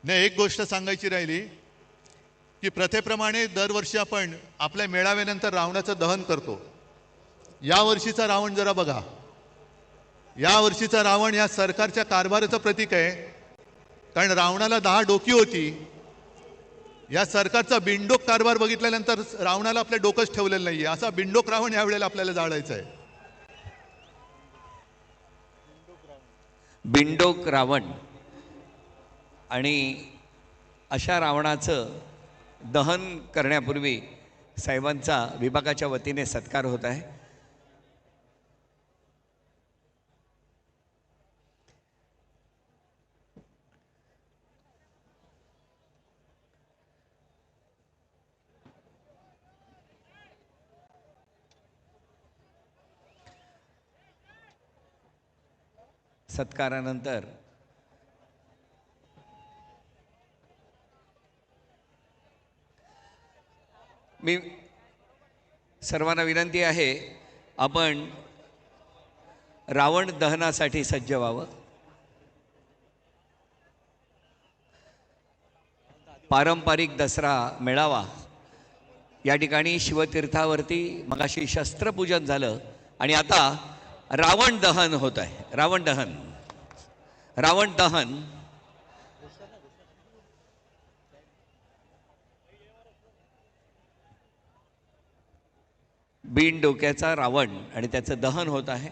नाही, एक गोष्ट सांगायची राहिली की प्रथेप्रमाणे दरवर्षी आपण आपल्या मेळाव्यानंतर रावणाचं दहन करतो. यावर्षीचा रावण जरा बघा. यावर्षीचा रावण या सरकारच्या कारभाराचं प्रतीक आहे. कारण रावणाला 10 डोकी होती. या सरकारचा बिंडोक कारभार बघितल्यानंतर रावणाला आपल्या डोकंच ठेवलेलं नाहीये. असा बिंडोक रावण यावेळेला आपल्याला जाळायचा आहे. बिंडोक रावण आणि अशा रावणाचं दहन करण्यापूर्वी साहेबांचा विभागाच्या वतीने सत्कार होत आहे. सत्कारानंतर मी सर्वांना विनंती आहे, आपण रावण दहनासाठी सज्ज व्हावं. पारंपरिक दसरा मेळावा या ठिकाणी शिवतीर्थावरती मगाशी शस्त्रपूजन झालं आणि आता रावण दहन होत आहे. रावण दहन बिन डोक्याचा रावण आणि त्याचं दहन होत आहे.